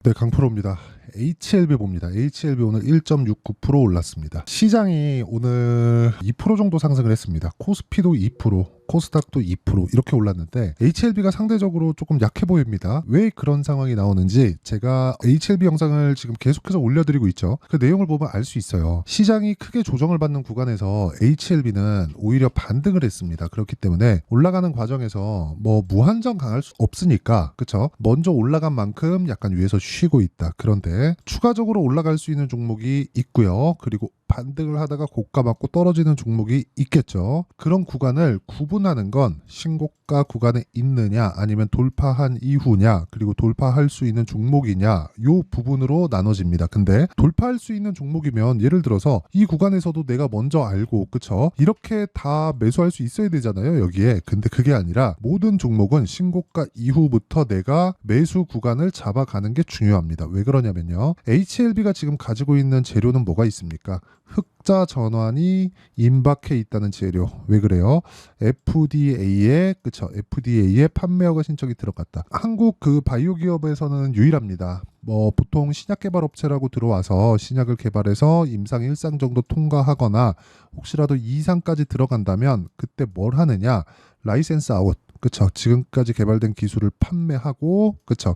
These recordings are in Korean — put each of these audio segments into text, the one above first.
네, 강프로입니다. HLB 봅니다. HLB 오늘 1.69% 올랐습니다. 시장이 오늘 2% 정도 상승을 했습니다. 코스피도 2%, 코스닥도 2% 이렇게 올랐는데 HLB가 상대적으로 조금 약해 보입니다. 왜 그런 상황이 나오는지 제가 HLB 영상을 지금 계속해서 올려드리고 있죠. 그 내용을 보면 알 수 있어요. 시장이 크게 조정을 받는 구간에서 HLB는 오히려 반등을 했습니다. 그렇기 때문에 올라가는 과정에서 뭐 무한정 강할 수 없으니까 그쵸? 먼저 올라간 만큼 약간 위에서 쉬고 있다. 그런데 추가적으로 올라갈 수 있는 종목이 있고요. 그리고 반등을 하다가 고가 맞고 떨어지는 종목이 있겠죠. 그런 구간을 구분하는 건 신고가 구간에 있느냐 아니면 돌파한 이후냐 그리고 돌파할 수 있는 종목이냐 요 부분으로 나눠집니다. 근데 돌파할 수 있는 종목이면 예를 들어서 이 구간에서도 내가 먼저 알고 그쵸? 이렇게 다 매수할 수 있어야 되잖아요. 여기에. 근데 그게 아니라 모든 종목은 신고가 이후부터 내가 매수 구간을 잡아가는 게 중요합니다. 왜 그러냐면요. HLB가 지금 가지고 있는 재료는 뭐가 있습니까? 흑자 전환이 임박해 있다는 재료. 왜 그래요? FDA에 그쵸? FDA에 판매 허가 신청이 들어갔다. 한국 그 바이오 기업에서는 유일합니다. 뭐 보통 신약 개발 업체라고 들어와서 신약을 개발해서 임상 1상 정도 통과하거나 혹시라도 2상까지 들어간다면 그때 뭘 하느냐? 라이센스 아웃. 그쵸? 지금까지 개발된 기술을 판매하고 그쵸?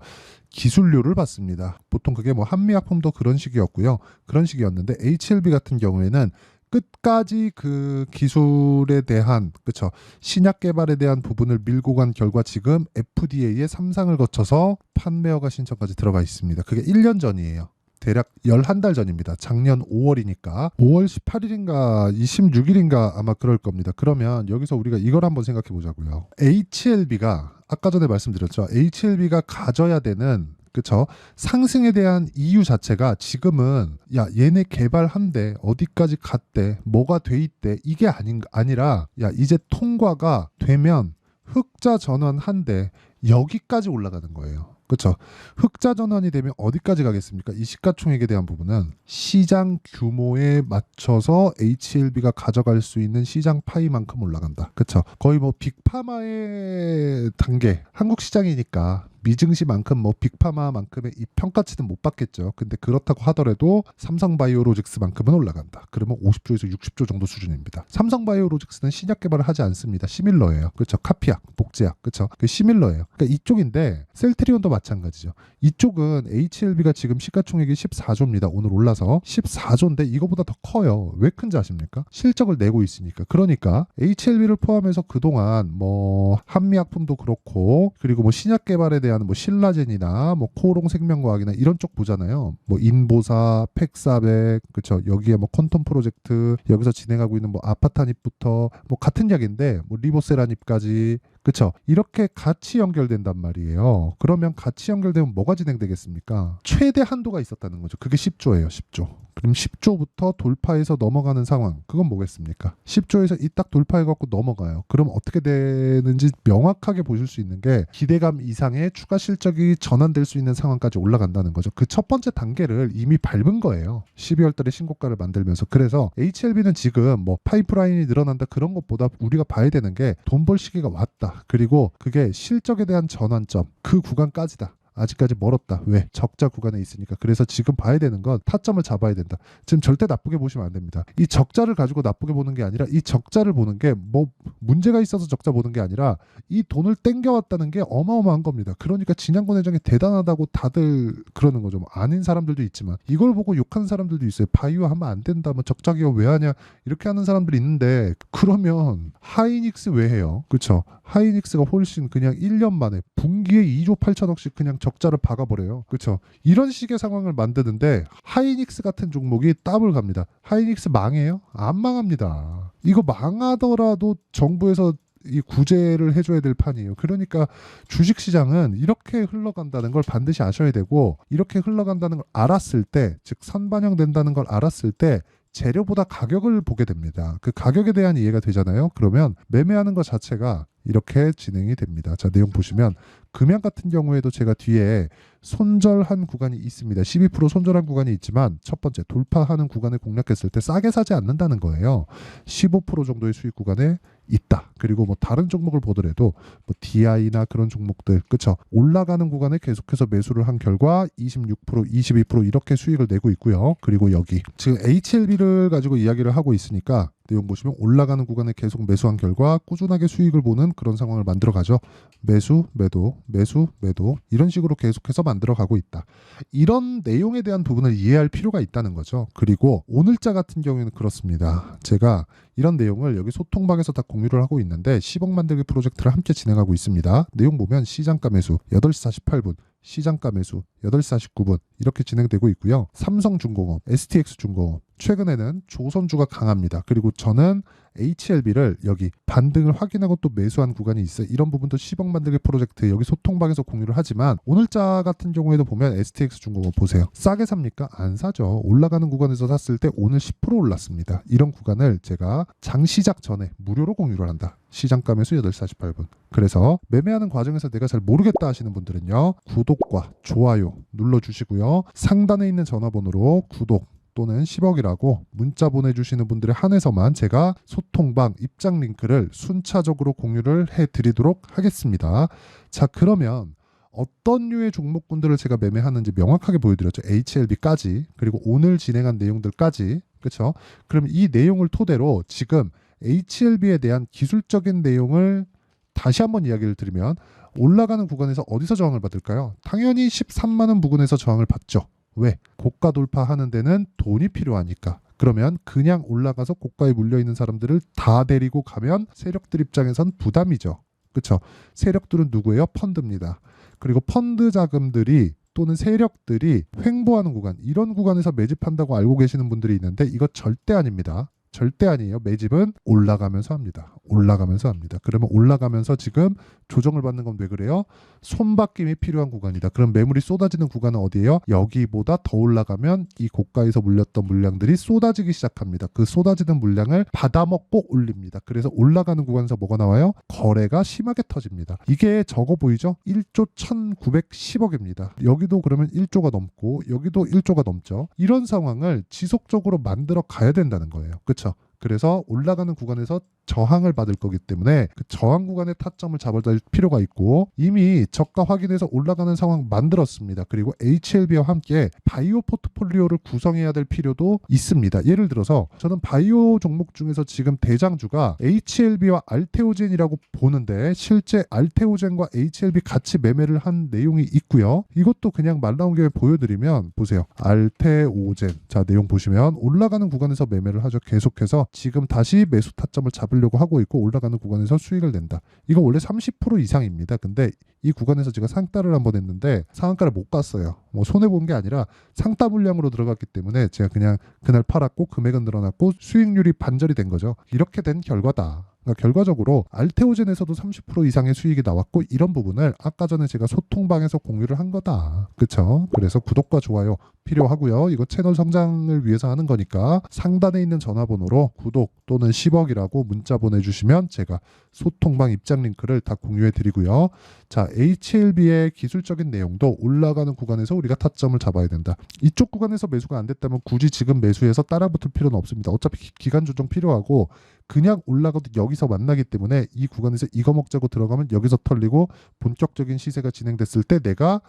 기술료를 받습니다. 보통 그게 뭐 한미약품도 그런 식이었고요. 그런 식이었는데 HLB 같은 경우에는 끝까지 그 기술에 대한 그쵸 신약 개발에 대한 부분을 밀고 간 결과 지금 FDA의 3상을 거쳐서 판매 허가 신청까지 들어가 있습니다. 그게 1년 전이에요. 대략 11달 전입니다. 작년 5월이니까 5월 18일인가 26일인가 아마 그럴 겁니다. 그러면 여기서 우리가 이걸 한번 생각해 보자고요. HLB가 아까 전에 말씀드렸죠. HLB가 가져야 되는 그쵸? 상승에 대한 이유 자체가 지금은 야 얘네 개발한대 어디까지 갔대 뭐가 돼 있대 이게 아니라 야 이제 통과가 되면 흑자 전환한대 여기까지 올라가는 거예요. 그렇죠. 흑자 전환이 되면 어디까지 가겠습니까? 이 시가총액에 대한 부분은 시장 규모에 맞춰서 HLB가 가져갈 수 있는 시장 파이만큼 올라간다. 그렇죠. 거의 뭐 빅파마의 단계. 한국 시장이니까 미증시만큼 뭐 빅파마만큼의 이 평가치는 못 받겠죠. 근데 그렇다고 하더라도 삼성바이오로직스만큼은 올라간다. 그러면 50조에서 60조 정도 수준입니다. 삼성바이오로직스는 신약 개발을 하지 않습니다. 시밀러예요. 그렇죠. 카피약, 복제약, 그렇죠. 그 시밀러예요. 그러니까 이쪽인데 셀트리온도 마찬가지죠. 이쪽은 HLB가 지금 시가총액이 14조입니다. 오늘 올라서 14조인데 이거보다 더 커요. 왜 큰지 아십니까? 실적을 내고 있으니까. 그러니까 HLB를 포함해서 그동안 뭐 한미약품도 그렇고 그리고 뭐 신약 개발에 대한 뭐 신라젠이나 뭐 코오롱 생명과학이나 이런 쪽 보잖아요. 뭐 인보사, 팩사백, 그렇죠. 여기에 뭐 퀀텀 프로젝트 여기서 진행하고 있는 뭐 아파타닙부터 뭐 같은 약인데 뭐 리보세라닙까지 그쵸? 이렇게 같이 연결된단 말이에요. 그러면 같이 연결되면 뭐가 진행되겠습니까? 최대 한도가 있었다는 거죠. 그게 10조예요. 10조. 그럼 10조부터 돌파해서 넘어가는 상황. 그건 뭐겠습니까? 10조에서 이 딱 돌파해갖고 넘어가요. 그럼 어떻게 되는지 명확하게 보실 수 있는 게 기대감 이상의 추가 실적이 전환될 수 있는 상황까지 올라간다는 거죠. 그 첫 번째 단계를 이미 밟은 거예요. 12월 달에 신고가를 만들면서. 그래서 HLB는 지금 뭐 파이프라인이 늘어난다 그런 것보다 우리가 봐야 되는 게 돈 벌 시기가 왔다. 그리고 그게 실적에 대한 전환점 그 구간까지다. 아직까지 멀었다. 왜? 적자 구간에 있으니까. 그래서 지금 봐야 되는 건 타점을 잡아야 된다. 지금 절대 나쁘게 보시면 안 됩니다. 이 적자를 가지고 나쁘게 보는 게 아니라 이 적자를 보는 게 뭐 문제가 있어서 적자 보는 게 아니라 이 돈을 땡겨왔다는 게 어마어마한 겁니다. 그러니까 진양권 회장이 대단하다고 다들 그러는 거죠. 뭐 아닌 사람들도 있지만 이걸 보고 욕하는 사람들도 있어요. 바이오 하면 안 된다. 뭐 적자 기업 왜 하냐. 이렇게 하는 사람들이 있는데 그러면 하이닉스 왜 해요? 그렇죠. 하이닉스가 훨씬 그냥 1년 만에 분기에 2조 8천억씩 그냥 적자를 박아버려요. 그렇죠. 이런 식의 상황을 만드는데 하이닉스 같은 종목이 더블 갑니다. 하이닉스 망해요? 안 망합니다. 이거 망하더라도 정부에서 이 구제를 해줘야 될 판이에요. 그러니까 주식시장은 이렇게 흘러간다는 걸 반드시 아셔야 되고 이렇게 흘러간다는 걸 알았을 때 즉 선반영된다는 걸 알았을 때 재료보다 가격을 보게 됩니다. 그 가격에 대한 이해가 되잖아요. 그러면 매매하는 것 자체가 이렇게 진행이 됩니다. 자, 내용 보시면 금양 같은 경우에도 제가 뒤에 손절한 구간이 있습니다. 12% 손절한 구간이 있지만 첫 번째 돌파하는 구간을 공략했을 때 싸게 사지 않는다는 거예요. 15% 정도의 수익 구간에 있다. 그리고 뭐 다른 종목을 보더라도 뭐 DI나 그런 종목들, 그쵸? 올라가는 구간에 계속해서 매수를 한 결과 26%, 22% 이렇게 수익을 내고 있고요. 그리고 여기 지금 HLB를 가지고 이야기를 하고 있으니까 내용 보시면 올라가는 구간에 계속 매수한 결과 꾸준하게 수익을 보는 그런 상황을 만들어 가죠. 매수, 매도, 매수, 매도 이런 식으로 계속해서 만들어 가고 있다. 이런 내용에 대한 부분을 이해할 필요가 있다는 거죠. 그리고 오늘자 같은 경우에는 그렇습니다. 제가 이런 내용을 여기 소통방에서 다 공유를 하고 있는데 10억 만들기 프로젝트를 함께 진행하고 있습니다. 내용 보면 시장가 매수 8시 48분, 시장가 매수 8시 49분 이렇게 진행되고 있고요. 삼성중공업, STX중공업 최근에는 조선주가 강합니다. 그리고 저는 HLB를 여기 반등을 확인하고 또 매수한 구간이 있어요. 이런 부분도 10억 만들기 프로젝트 여기 소통방에서 공유를 하지만 오늘자 같은 경우에도 보면 STX중공업 보세요. 싸게 삽니까? 안 사죠. 올라가는 구간에서 샀을 때 오늘 10% 올랐습니다. 이런 구간을 제가 장 시작 전에 무료로 공유를 한다. 시장가 매수 8시 48분. 그래서 매매하는 과정에서 내가 잘 모르겠다 하시는 분들은요. 구독과 좋아요 눌러주시고요. 상단에 있는 전화번호로 구독 또는 10억이라고 문자 보내주시는 분들에 한해서만 제가 소통방 입장 링크를 순차적으로 공유를 해드리도록 하겠습니다. 자, 그러면 어떤 류의 종목군들을 제가 매매하는지 명확하게 보여드렸죠. HLB까지 그리고 오늘 진행한 내용들까지. 그렇죠? 그럼 이 내용을 토대로 지금 HLB에 대한 기술적인 내용을 다시 한번 이야기를 드리면 올라가는 구간에서 어디서 저항을 받을까요? 당연히 13만 원 부근에서 저항을 받죠. 왜? 고가 돌파하는 데는 돈이 필요하니까. 그러면 그냥 올라가서 고가에 물려있는 사람들을 다 데리고 가면 세력들 입장에선 부담이죠. 그렇죠? 세력들은 누구예요? 펀드입니다. 그리고 펀드 자금들이 또는 세력들이 횡보하는 구간, 이런 구간에서 매집한다고 알고 계시는 분들이 있는데 이거 절대 아닙니다. 절대 아니에요. 매집은 올라가면서 합니다. 올라가면서 합니다. 그러면 올라가면서 지금 조정을 받는 건 왜 그래요? 손바뀜이 필요한 구간이다. 그럼 매물이 쏟아지는 구간은 어디예요? 여기보다 더 올라가면 이 고가에서 물렸던 물량들이 쏟아지기 시작합니다. 그 쏟아지는 물량을 받아먹고 올립니다. 그래서 올라가는 구간에서 뭐가 나와요? 거래가 심하게 터집니다. 이게 적어 보이죠? 1조 1910억입니다. 여기도 그러면 1조가 넘고 여기도 1조가 넘죠. 이런 상황을 지속적으로 만들어 가야 된다는 거예요. 그렇죠? 그래서 올라가는 구간에서 저항을 받을 거기 때문에 그 저항 구간의 타점을 잡아야 될 필요가 있고 이미 저가 확인해서 올라가는 상황 만들었습니다. 그리고 HLB와 함께 바이오 포트폴리오를 구성해야 될 필요도 있습니다. 예를 들어서 저는 바이오 종목 중에서 지금 대장주가 HLB와 알테오젠이라고 보는데 실제 알테오젠과 HLB 같이 매매를 한 내용이 있고요. 이것도 그냥 말 나온 김에 보여드리면 보세요. 알테오젠 자 내용 보시면 올라가는 구간에서 매매를 하죠. 계속해서 지금 다시 매수 타점을 잡으려고 하고 있고 올라가는 구간에서 수익을 낸다. 이거 원래 30% 이상입니다. 근데 이 구간에서 제가 상따를 한번 했는데 상한가를 못 갔어요. 뭐 손해본 게 아니라 상따 물량으로 들어갔기 때문에 제가 그냥 그날 팔았고 금액은 늘어났고 수익률이 반절이 된 거죠. 이렇게 된 결과다. 그러니까 결과적으로 알테오젠에서도 30% 이상의 수익이 나왔고 이런 부분을 아까 전에 제가 소통방에서 공유를 한 거다. 그렇죠? 그래서 구독과 좋아요 필요하고요. 이거 채널 성장을 위해서 하는 거니까 상단에 있는 전화번호로 구독 또는 10억이라고 문자 보내주시면 제가 소통방 입장 링크를 다 공유해 드리고요. 자, HLB의 기술적인 내용도 올라가는 구간에서 우리가 타점을 잡아야 된다. 이쪽 구간에서 매수가 안 됐다면 굳이 지금 매수해서 따라붙을 필요는 없습니다. 어차피 기간 조정 필요하고 그냥 올라가도 여기서 만나기 때문에 이 구간에서 이거 먹자고 들어가면 여기서 털리고 본격적인 시세가 진행됐을 때 내가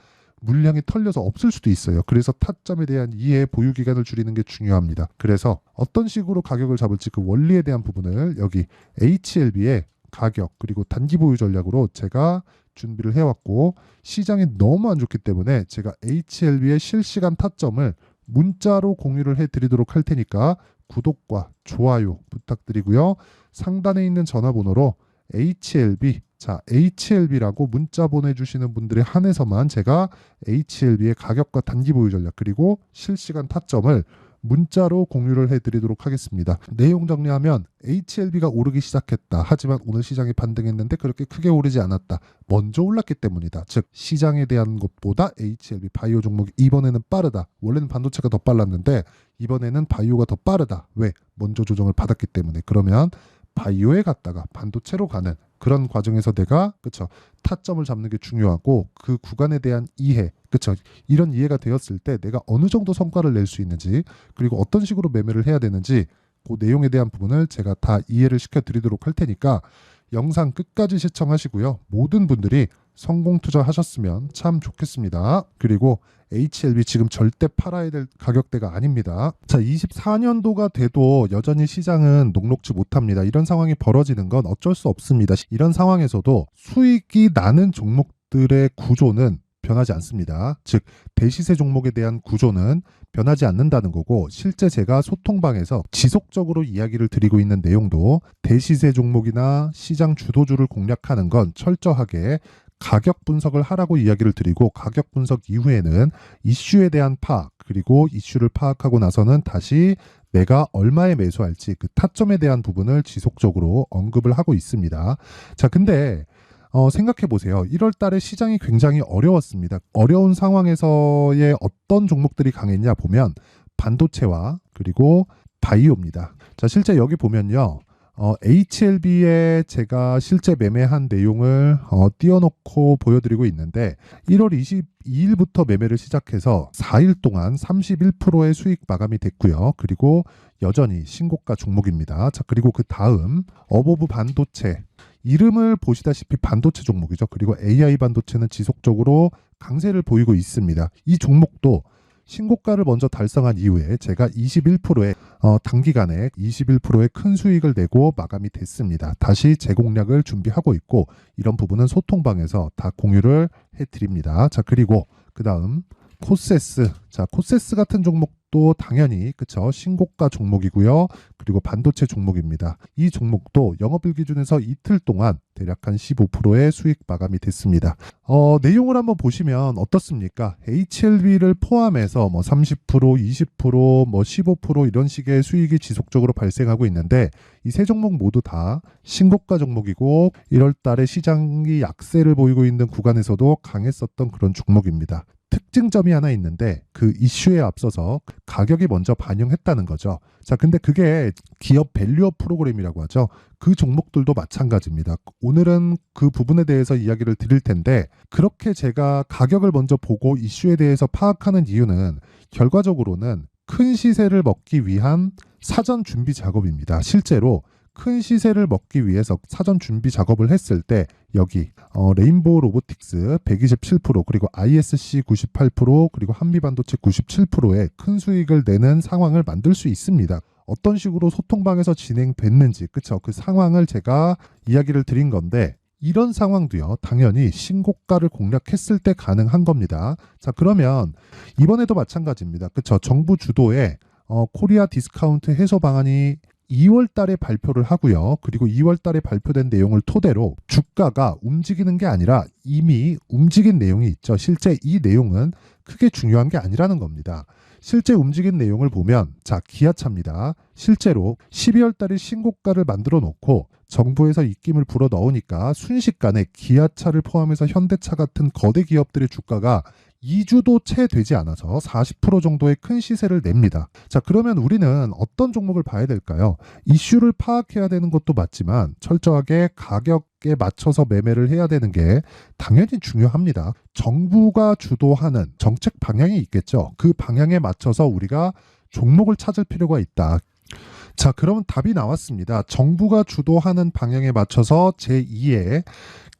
물량이 털려서 없을 수도 있어요. 그래서 타점에 대한 이해, 보유 기간을 줄이는 게 중요합니다. 그래서 어떤 식으로 가격을 잡을지 그 원리에 대한 부분을 여기 HLB의 가격 그리고 단기 보유 전략으로 제가 준비를 해왔고 시장이 너무 안 좋기 때문에 제가 HLB의 실시간 타점을 문자로 공유를 해드리도록 할 테니까 구독과 좋아요 부탁드리고요. 상단에 있는 전화번호로 HLB 자 HLB라고 문자 보내주시는 분들에 한해서만 제가 HLB의 가격과 단기 보유 전략 그리고 실시간 타점을 문자로 공유를 해드리도록 하겠습니다. 내용 정리하면 HLB가 오르기 시작했다. 하지만 오늘 시장이 반등했는데 그렇게 크게 오르지 않았다. 먼저 올랐기 때문이다. 즉 시장에 대한 것보다 HLB 바이오 종목이 이번에는 빠르다. 원래는 반도체가 더 빨랐는데 이번에는 바이오가 더 빠르다. 왜? 먼저 조정을 받았기 때문에. 그러면 바이오에 갔다가 반도체로 가는 그런 과정에서 내가 그쵸 타점을 잡는 게 중요하고 그 구간에 대한 이해 그쵸 이런 이해가 되었을 때 내가 어느 정도 성과를 낼 수 있는지 그리고 어떤 식으로 매매를 해야 되는지 그 내용에 대한 부분을 제가 다 이해를 시켜 드리도록 할 테니까 영상 끝까지 시청하시고요. 모든 분들이 성공 투자하셨으면 참 좋겠습니다. 그리고 HLB 지금 절대 팔아야 될 가격대가 아닙니다. 자, 24년도가 돼도 여전히 시장은 녹록지 못합니다. 이런 상황이 벌어지는 건 어쩔 수 없습니다. 이런 상황에서도 수익이 나는 종목들의 구조는 변하지 않습니다. 즉 대시세 종목에 대한 구조는 변하지 않는다는 거고 실제 제가 소통방에서 지속적으로 이야기를 드리고 있는 내용도 대시세 종목이나 시장 주도주를 공략하는 건 철저하게 가격 분석을 하라고 이야기를 드리고 가격 분석 이후에는 이슈에 대한 파악 그리고 이슈를 파악하고 나서는 다시 내가 얼마에 매수할지 그 타점에 대한 부분을 지속적으로 언급을 하고 있습니다. 자, 근데 생각해 보세요. 1월 달에 시장이 굉장히 어려웠습니다. 어려운 상황에서의 어떤 종목들이 강했냐 보면 반도체와 그리고 바이오입니다. 자, 실제 여기 보면요. HLB에 제가 실제 매매한 내용을 띄워놓고 보여드리고 있는데 1월 22일부터 매매를 시작해서 4일 동안 31%의 수익 마감이 됐고요. 그리고 여전히 신고가 종목입니다. 자, 그리고 그 다음 어보브 반도체 이름을 보시다시피 반도체 종목이죠. 그리고 AI 반도체는 지속적으로 강세를 보이고 있습니다. 이 종목도 신고가를 먼저 달성한 이후에 제가 21%의 단기간에 21%의 큰 수익을 내고 마감이 됐습니다. 다시 재공략을 준비하고 있고 이런 부분은 소통방에서 다 공유를 해드립니다. 자, 그리고 그 다음 코세스. 자, 코세스 같은 종목도 당연히 그쵸 신고가 종목이고요. 그리고 반도체 종목입니다. 이 종목도 영업일 기준에서 이틀 동안 대략 한 15%의 수익 마감이 됐습니다. 내용을 한번 보시면 어떻습니까? HLB를 포함해서 뭐 30%, 20%, 뭐 15% 이런 식의 수익이 지속적으로 발생하고 있는데 이 세 종목 모두 다 신고가 종목이고 1월 달에 시장이 약세를 보이고 있는 구간에서도 강했었던 그런 종목입니다. 특징점이 하나 있는데 그 이슈에 앞서서 가격이 먼저 반영했다는 거죠. 자, 근데 그게 기업 밸류업 프로그램이라고 하죠. 그 종목들도 마찬가지입니다. 오늘은 그 부분에 대해서 이야기를 드릴 텐데 그렇게 제가 가격을 먼저 보고 이슈에 대해서 파악하는 이유는 결과적으로는 큰 시세를 먹기 위한 사전 준비 작업입니다. 실제로 큰 시세를 먹기 위해서 사전 준비 작업을 했을 때 여기 레인보우 로보틱스 127% 그리고 ISC 98% 그리고 한미반도체 97%의 큰 수익을 내는 상황을 만들 수 있습니다. 어떤 식으로 소통방에서 진행됐는지 그쵸 그 상황을 제가 이야기를 드린 건데 이런 상황도요 당연히 신고가를 공략했을 때 가능한 겁니다. 자, 그러면 이번에도 마찬가지입니다. 그쵸 정부 주도의 코리아 디스카운트 해소 방안이 2월 달에 발표를 하고요. 그리고 2월 달에 발표된 내용을 토대로 주가가 움직이는 게 아니라 이미 움직인 내용이 있죠. 실제 이 내용은 크게 중요한 게 아니라는 겁니다. 실제 움직인 내용을 보면 자, 기아차입니다. 실제로 12월 달에 신고가를 만들어 놓고 정부에서 입김을 불어 넣으니까 순식간에 기아차를 포함해서 현대차 같은 거대 기업들의 주가가 2주도 채 되지 않아서 40% 정도의 큰 시세를 냅니다. 자, 그러면 우리는 어떤 종목을 봐야 될까요? 이슈를 파악해야 되는 것도 맞지만 철저하게 가격에 맞춰서 매매를 해야 되는 게 당연히 중요합니다. 정부가 주도하는 정책 방향이 있겠죠. 그 방향에 맞춰서 우리가 종목을 찾을 필요가 있다. 자, 그러면 답이 나왔습니다. 정부가 주도하는 방향에 맞춰서 제2의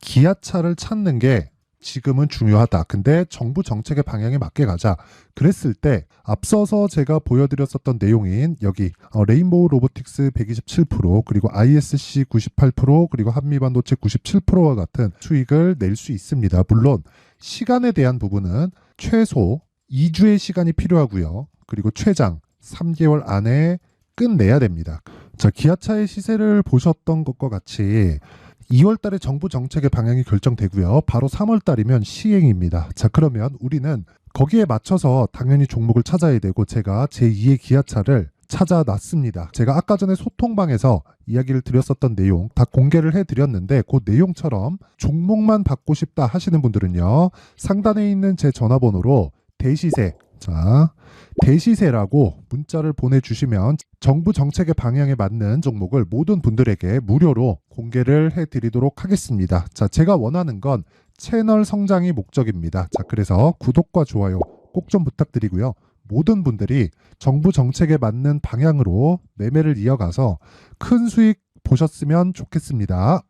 기아차를 찾는 게 지금은 중요하다. 근데 정부 정책의 방향에 맞게 가자. 그랬을 때 앞서서 제가 보여드렸었던 내용인 여기 레인보우 로보틱스 127% 그리고 ISC 98% 그리고 한미반도체 97%와 같은 수익을 낼 수 있습니다. 물론 시간에 대한 부분은 최소 2주의 시간이 필요하고요. 그리고 최장 3개월 안에 끝내야 됩니다. 자, 기아차의 시세를 보셨던 것과 같이 2월 달에 정부 정책의 방향이 결정되고요. 바로 3월 달이면 시행입니다. 자, 그러면 우리는 거기에 맞춰서 당연히 종목을 찾아야 되고 제가 제2의 기아차를 찾아놨습니다. 제가 아까 전에 소통방에서 이야기를 드렸었던 내용 다 공개를 해드렸는데 그 내용처럼 종목만 받고 싶다 하시는 분들은요. 상단에 있는 제 전화번호로 대시세 자, 대시세라고 문자를 보내주시면 정부 정책의 방향에 맞는 종목을 모든 분들에게 무료로 공개를 해드리도록 하겠습니다. 자, 제가 원하는 건 채널 성장이 목적입니다. 자, 그래서 구독과 좋아요 꼭 좀 부탁드리고요. 모든 분들이 정부 정책에 맞는 방향으로 매매를 이어가서 큰 수익 보셨으면 좋겠습니다.